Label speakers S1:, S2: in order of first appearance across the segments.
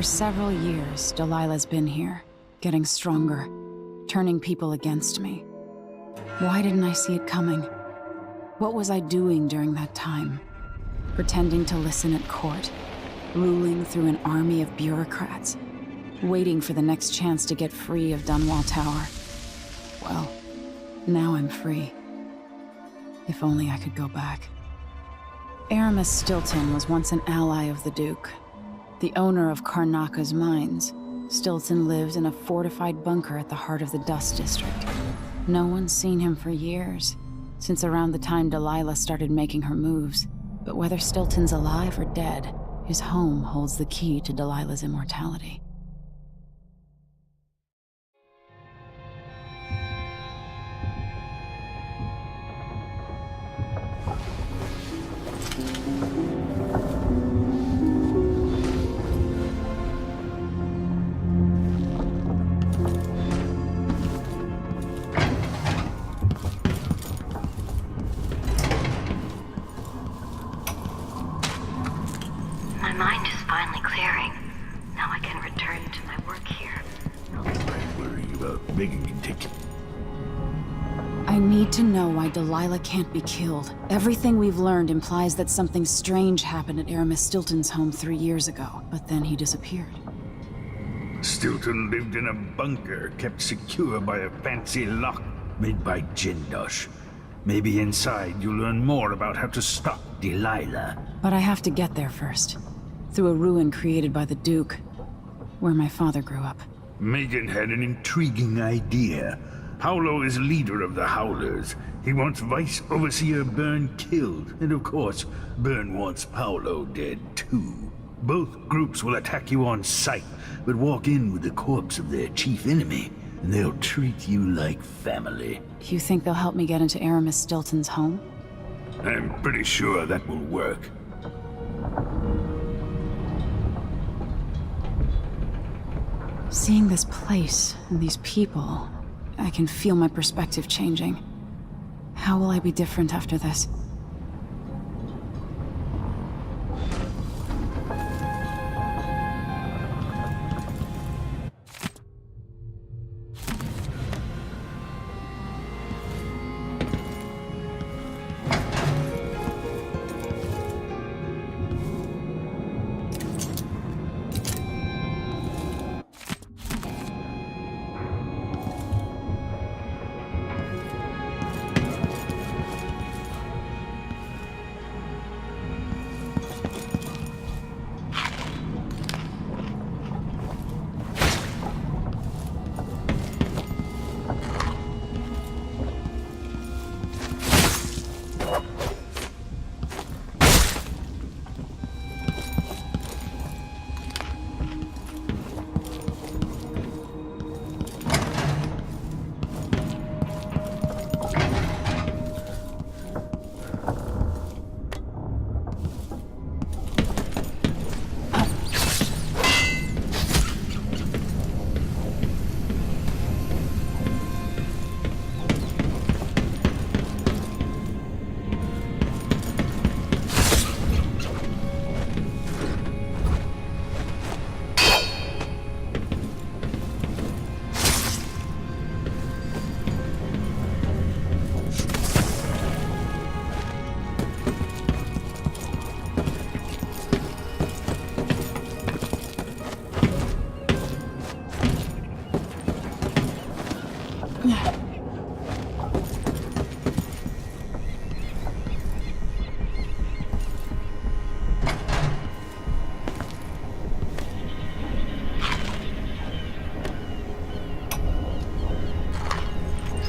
S1: For several years, Delilah's been here, getting stronger, turning people against me. Why didn't I see it coming? What was I doing during that time? Pretending to listen at court, ruling through an army of bureaucrats, waiting for the next chance to get free of Dunwall Tower. Well, now I'm free. If only I could go back. Aramis Stilton was once an ally of the Duke. The owner of Karnaka's mines, Stilton lived in a fortified bunker at the heart of the Dust District. No one's seen him for years, since around the time Delilah started making her moves. But whether Stilton's alive or dead, his home holds the key to Delilah's immortality.
S2: My mind is finally clearing. Now I can return to my work here.
S3: I worry about making you take it.
S1: I need to know why Delilah can't be killed. Everything we've learned implies that something strange happened at Aramis Stilton's home 3 years ago, but then he disappeared.
S3: Stilton lived in a bunker kept secure by a fancy lock made by Jindosh. Maybe inside you'll learn more about how to stop Delilah.
S1: But I have to get there first. Through a ruin created by the Duke, where my father grew up.
S3: Megan had an intriguing idea. Paolo is leader of the Howlers. He wants Vice Overseer Byrne killed, and of course, Byrne wants Paolo dead too. Both groups will attack you on sight, but walk in with the corpse of their chief enemy, and they'll treat you like family.
S1: You think they'll help me get into Aramis Stilton's home?
S3: I'm pretty sure that will work.
S1: Seeing this place and these people, I can feel my perspective changing. How will I be different after this?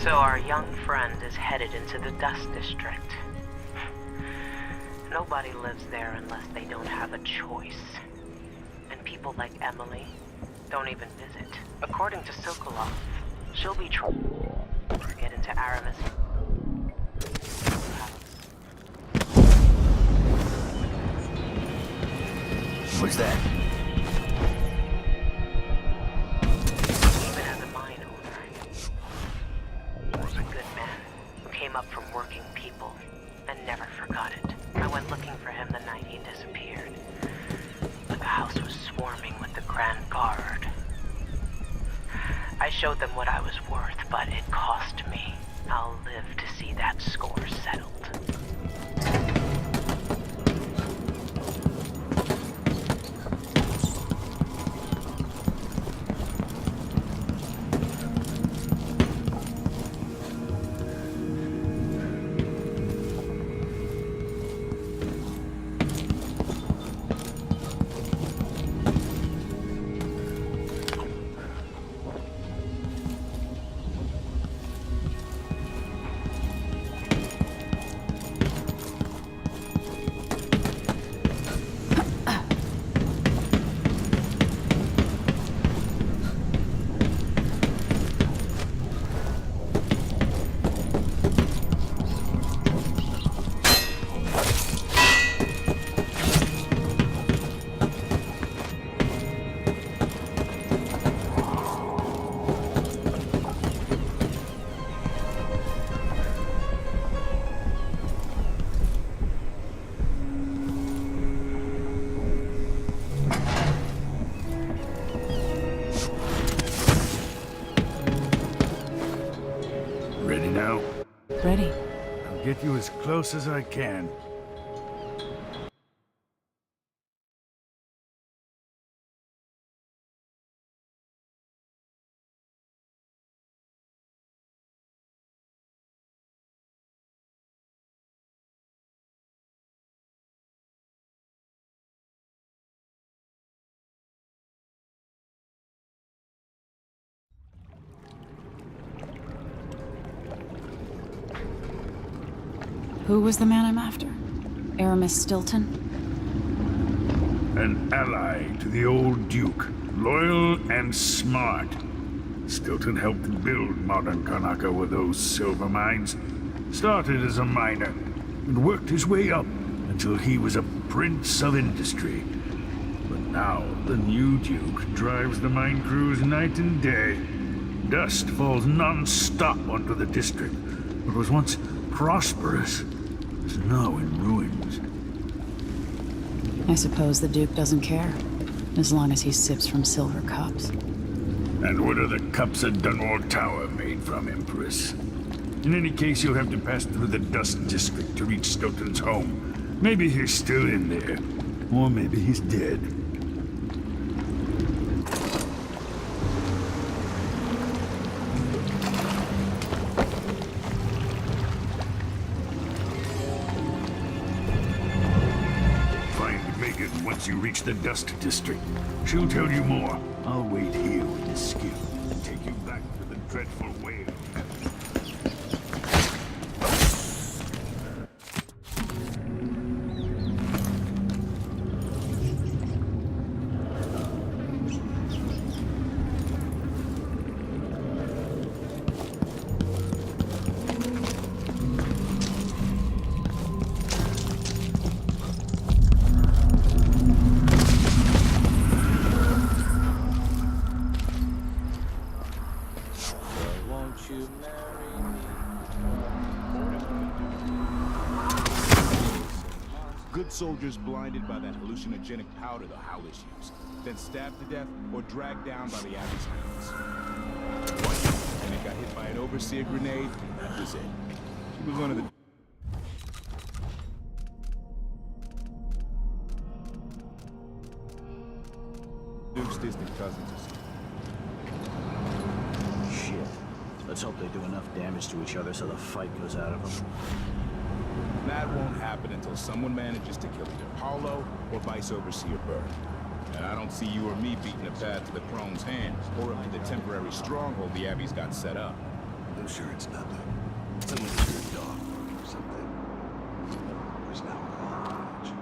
S4: So our young friend is headed into the Dust District. Nobody lives there unless they don't have a choice. And people like Emily don't even visit. According to Sokolov, she'll be trying to get into Aramis.
S3: What's that?
S4: Even as a mine owner, he was a good man who came up from working people and never forgot it. I went looking for him the night he disappeared. But the house was swarming with the crowd. Grand Guard. I showed them what I was worth, but it cost me. I'll live to see that score settled.
S3: Ready now?
S1: Ready.
S3: I'll get you as close as I can.
S1: Who was the man I'm after? Aramis Stilton?
S3: An ally to the old Duke, loyal and smart. Stilton helped build modern Karnaca with those silver mines. Started as a miner and worked his way up until he was a prince of industry. But now the new Duke drives the mine crews night and day. Dust falls non-stop onto the district. What was once prosperous is now in ruins.
S1: I suppose the Duke doesn't care, as long as he sips from silver cups.
S3: And what are the cups at Dunwall Tower made from, Empress? In any case, you'll have to pass through the Dust District to reach Stilton's home. Maybe he's still in there, or maybe he's dead. Once you reach the Dust District, she'll tell you more. I'll wait here with the skiff and take you back to the dreadful whale.
S5: Good soldiers blinded by that hallucinogenic powder the Howlers used, then stabbed to death or dragged down by the Abbey's hounds. And it got hit by an overseer grenade, and that was it. She was one of the Duke's distant cousins or something.
S6: Shit. Let's hope they do enough damage to each other so the fight goes out of them.
S5: That won't happen until someone manages to kill either Paulo or Vice Overseer Bird. And I don't see you or me beating a path to the Crone's hand, or up to the temporary stronghold the Abbey's got set up.
S6: I'm sure it's nothing. Someone's your dog or something. There's now much.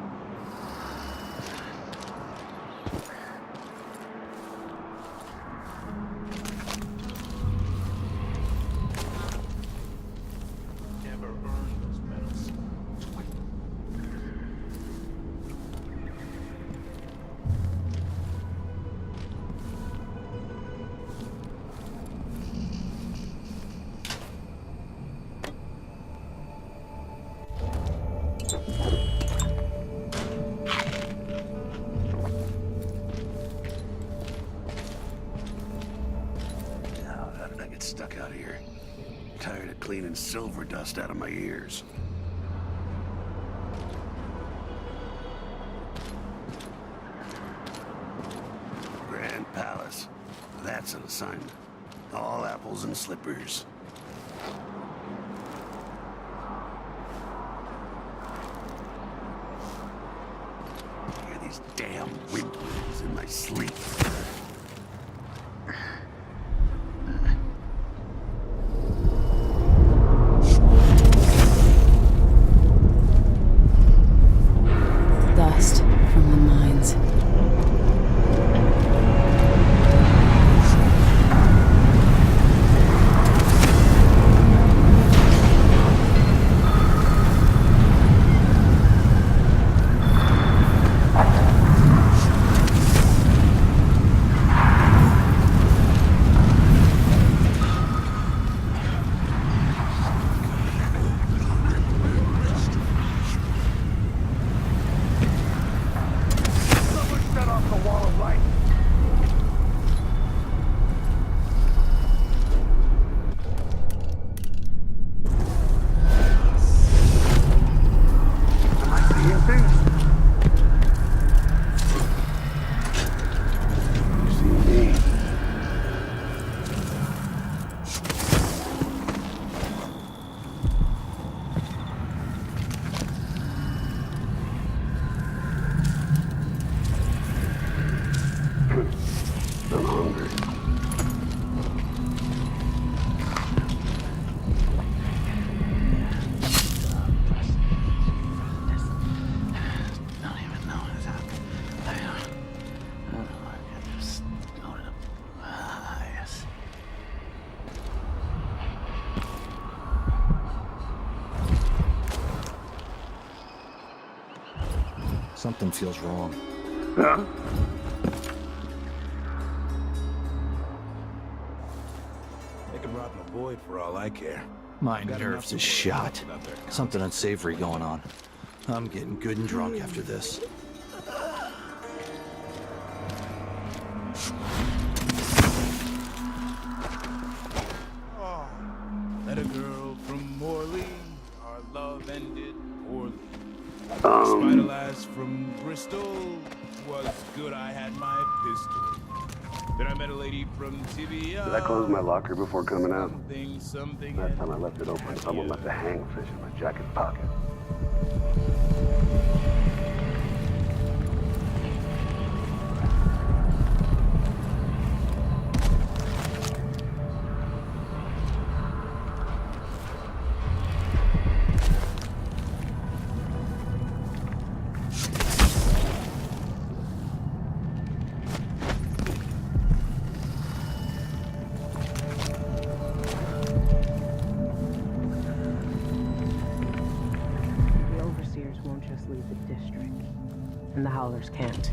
S5: Never earned those medals.
S6: stuck out here. Tired of cleaning silver dust out of my ears. Grand Palace. That's an assignment. All apples and slippers. I hear these damn whimpers in my sleep.
S1: Dust from the mines.
S6: I'm hungry.
S7: Don't even know what's happening. I don't know. I can just go to the eyes.
S8: Something feels wrong.
S6: Huh?
S5: They could rob a void for all I care.
S8: My
S5: Got
S8: nerves
S5: enough
S8: is
S5: to
S8: shot.
S5: worry about their
S8: Something unsavory going on. I'm getting good and drunk after this.
S5: Let a girl from Morley, our love ended poorly. Spider lass from Bristol, was good I had my pistol. Then I met a lady from Tibia.
S6: Did I close my locker before coming out?
S5: Something.
S6: Last time I left it open, someone left a hangfish in my jacket pocket.
S4: The overseers won't just leave the district, and the Howlers can't.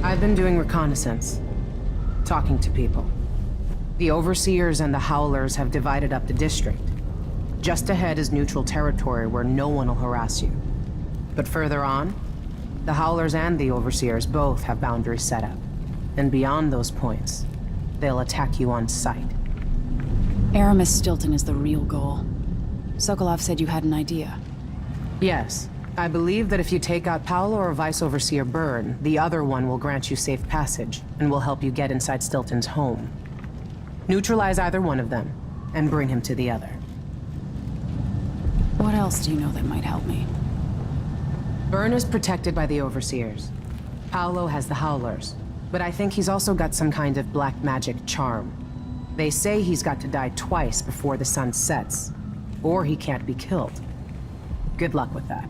S4: I've been doing reconnaissance, talking to people. The overseers and the Howlers have divided up the district. Just ahead is neutral territory where no one will harass you. But further on, the Howlers and the overseers both have boundaries set up. And beyond those points, they'll attack you on sight.
S1: Aramis Stilton is the real goal. Sokolov said you had an idea.
S4: Yes. I believe that if you take out Paolo or Vice Overseer Byrne, the other one will grant you safe passage and will help you get inside Stilton's home. Neutralize either one of them and bring him to the other.
S1: What else do you know that might help me?
S4: Byrne is protected by the Overseers. Paolo has the Howlers, but I think he's also got some kind of black magic charm. They say he's got to die twice before the sun sets, or he can't be killed. Good luck with that.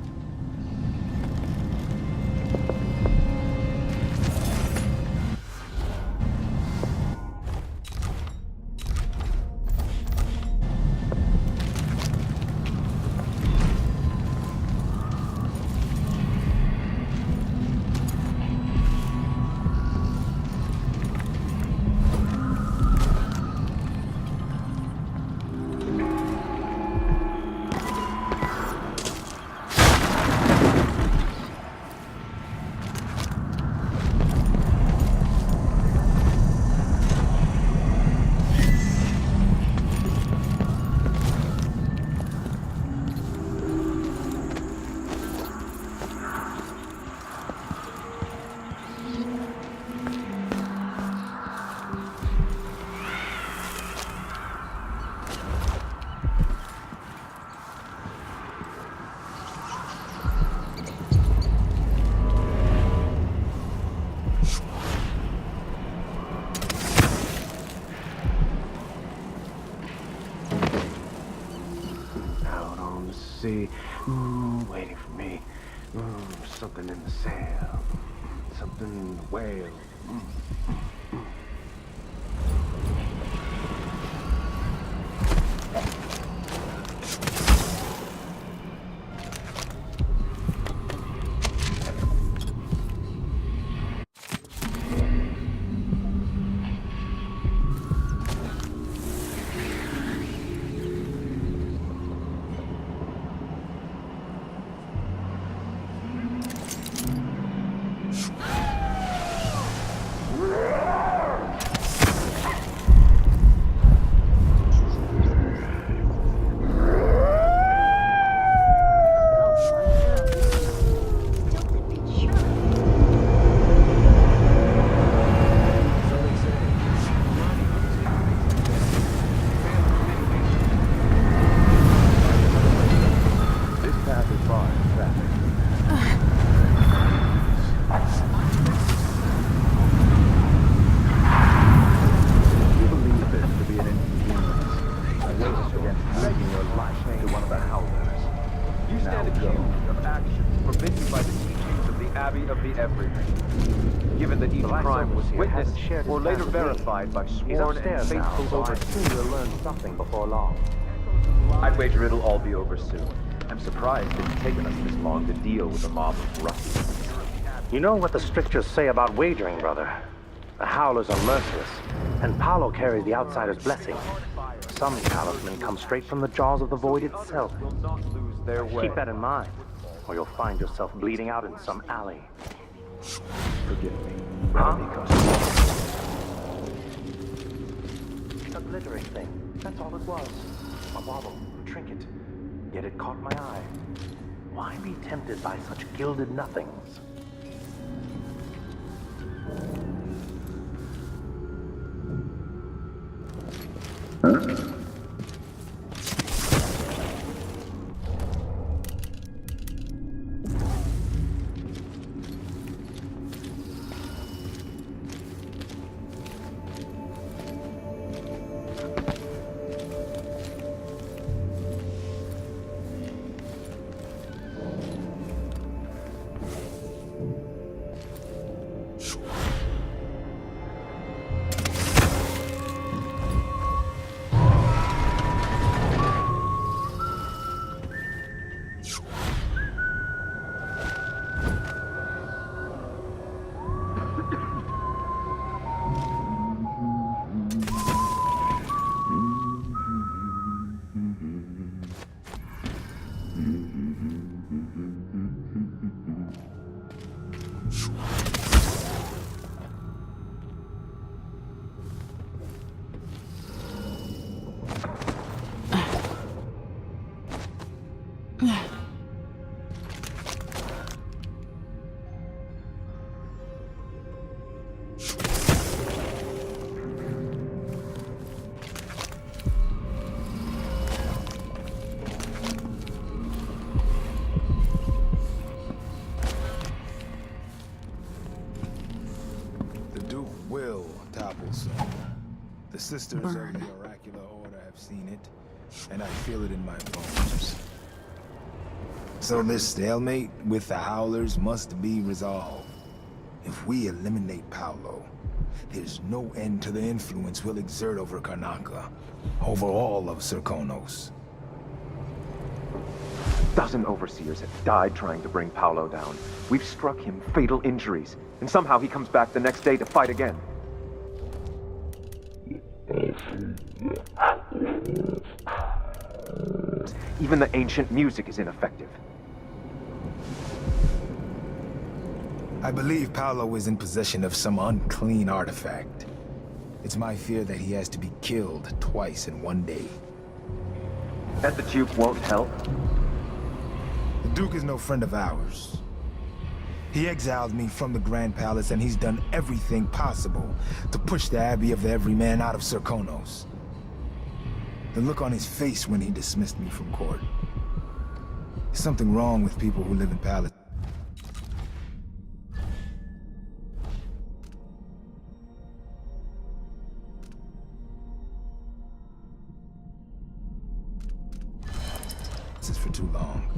S9: be waiting for me. Something in the sail. Something in the whale.
S10: Or later verified by sworn and faithful overseers. You'll learn something before long. I'd wager it'll all be over soon. I'm surprised it's taken us this long to deal with a mob of ruffians.
S9: You know what the strictures say about wagering, brother? The Howlers are merciless, and Paolo carries the Outsider's blessing. Some talisman come straight from the jaws of the Void itself. Keep that in mind, or you'll find yourself bleeding out in some alley.
S10: Forgive me.
S9: Huh? A glittering thing. That's all it was. A bauble, a trinket. Yet it caught my eye. Why be tempted by such gilded nothings?
S5: The sisters of the oracular order have seen it, and I feel it in my bones. So this stalemate with the Howlers must be resolved. If we eliminate Paolo, there's no end to the influence we'll exert over Karnaca, over all of Serkonos.
S10: A dozen overseers have died trying to bring Paolo down. We've struck him fatal injuries, and somehow he comes back the next day to fight again. Even the ancient music is ineffective.
S5: I believe Paolo is in possession of some unclean artifact. It's my fear that he has to be killed twice in one day.
S10: And the Duke won't help?
S5: The Duke is no friend of ours. He exiled me from the Grand Palace, and he's done everything possible to push the Abbey of the Everyman out of Serkonos. The look on his face when he dismissed me from court. There's something wrong with people who live in palaces. For too long.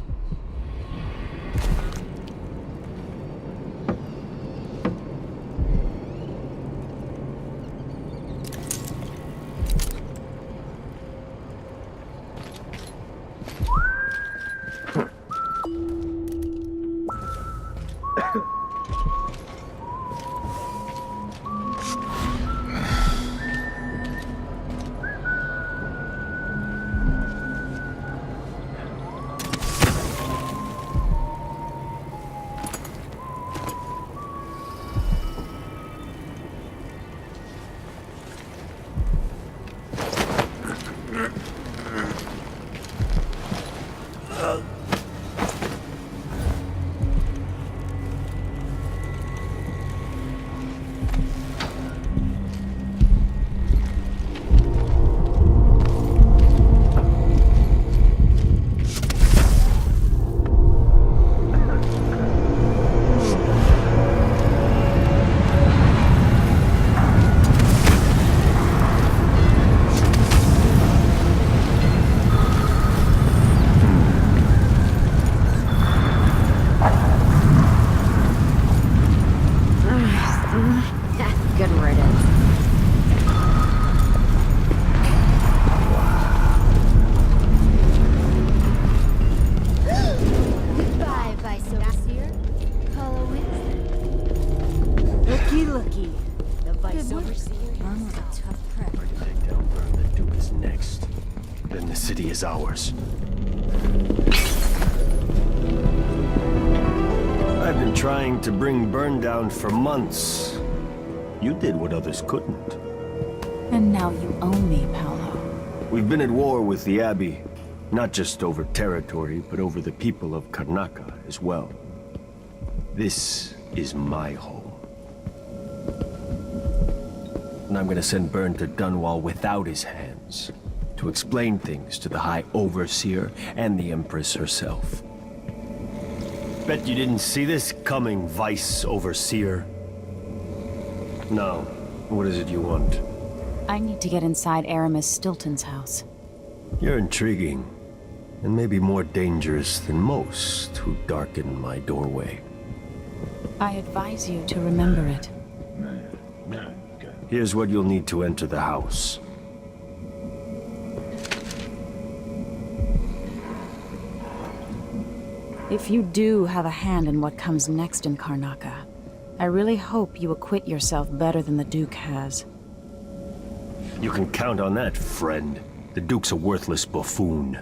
S2: Good riddance. Goodbye, Vice Overseer. Hollow Winston. Looky. The Vice Overseer is a tough prep.
S6: Take down Byrne, the Duke is next. Then the city is ours. I've been trying to bring Byrne down for months. You did what others couldn't.
S1: And now you own me, Paolo.
S6: We've been at war with the Abbey, not just over territory, but over the people of Karnaca as well. This is my home. And I'm gonna send Byrne to Dunwall without his hands, to explain things to the High Overseer and the Empress herself. Bet you didn't see this coming, Vice Overseer. No. What is it you want?
S1: I need to get inside Aramis Stilton's house.
S6: You're intriguing, and maybe more dangerous than most who darken my doorway.
S1: I advise you to remember it.
S6: Here's what you'll need to enter the house.
S1: If you do have a hand in what comes next in Karnaca, I really hope you acquit yourself better than the Duke has.
S6: You can count on that, friend. The Duke's a worthless buffoon.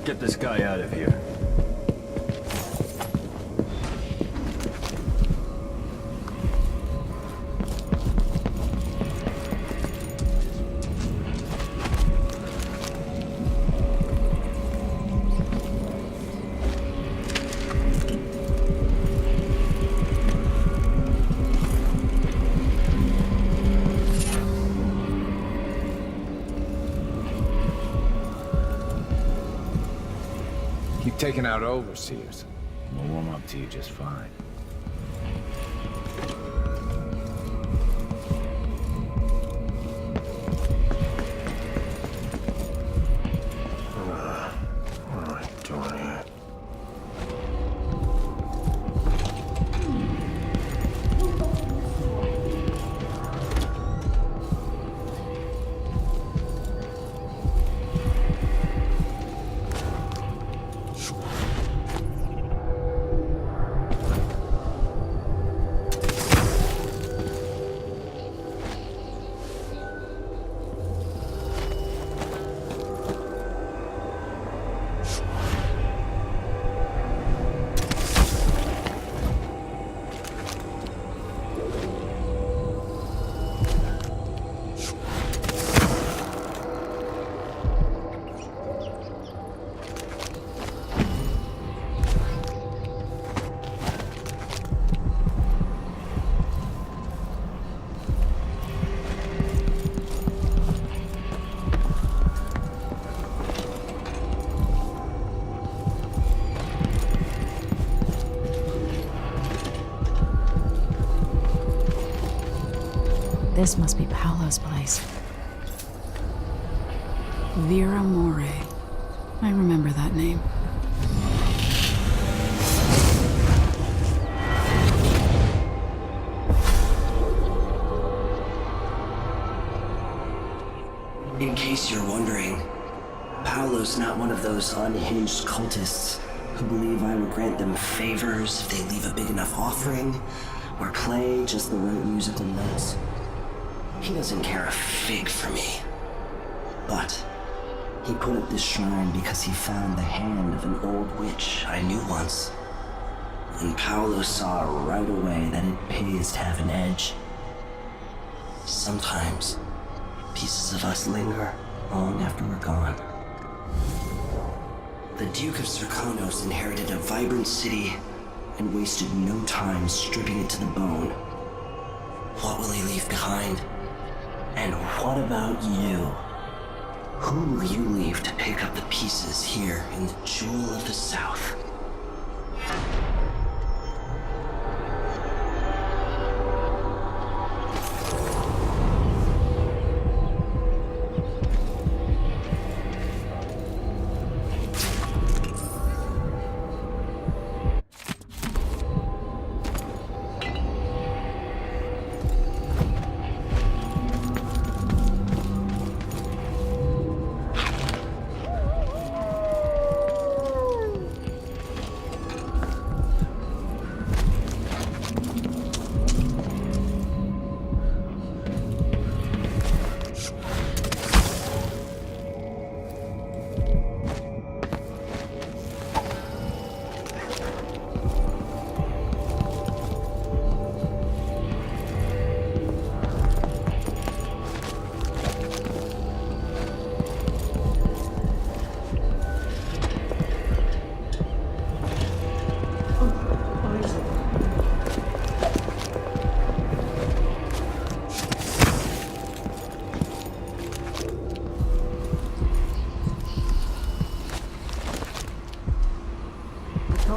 S6: Get this guy out of here.
S11: Keep taking out overseers. We'll warm up to you just fine.
S6: What am I doing here?
S1: This must be Paolo's place. Vera More. I remember that name.
S12: In case you're wondering, Paolo's not one of those unhinged cultists who believe I will grant them favors if they leave a big enough offering or play just the right musical notes. He doesn't care a fig for me. But he put up this shrine because he found the hand of an old witch I knew once. And Paolo saw right away that it pays to have an edge. Sometimes, pieces of us linger long after we're gone. The Duke of Serkonos inherited a vibrant city and wasted no time stripping it to the bone. What will he leave behind? And what about you? Who will you leave to pick up the pieces here in the Jewel of the South?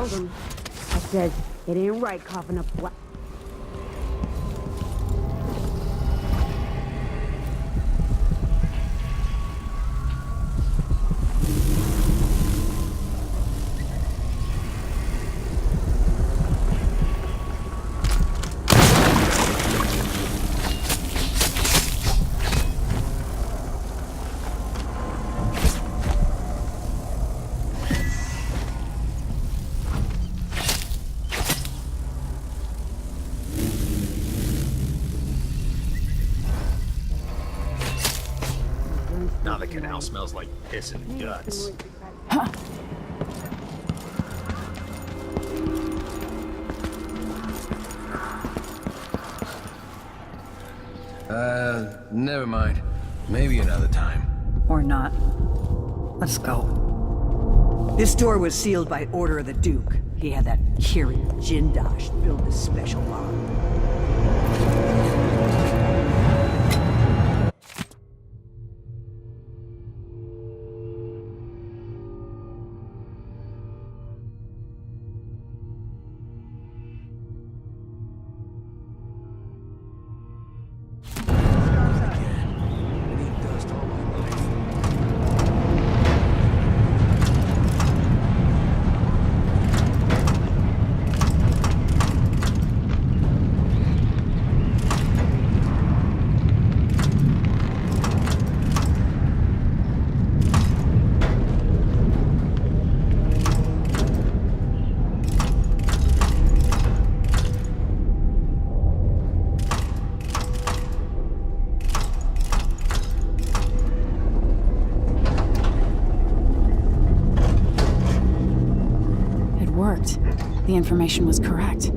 S13: I said, it ain't right coughing up what.
S6: Now the canal smells like piss and guts.
S11: Never mind. Maybe another time.
S14: Or not. Let's go. This door was sealed by order of the Duke. He had that Kirin Jindosh build this special bomb.
S1: The information was correct.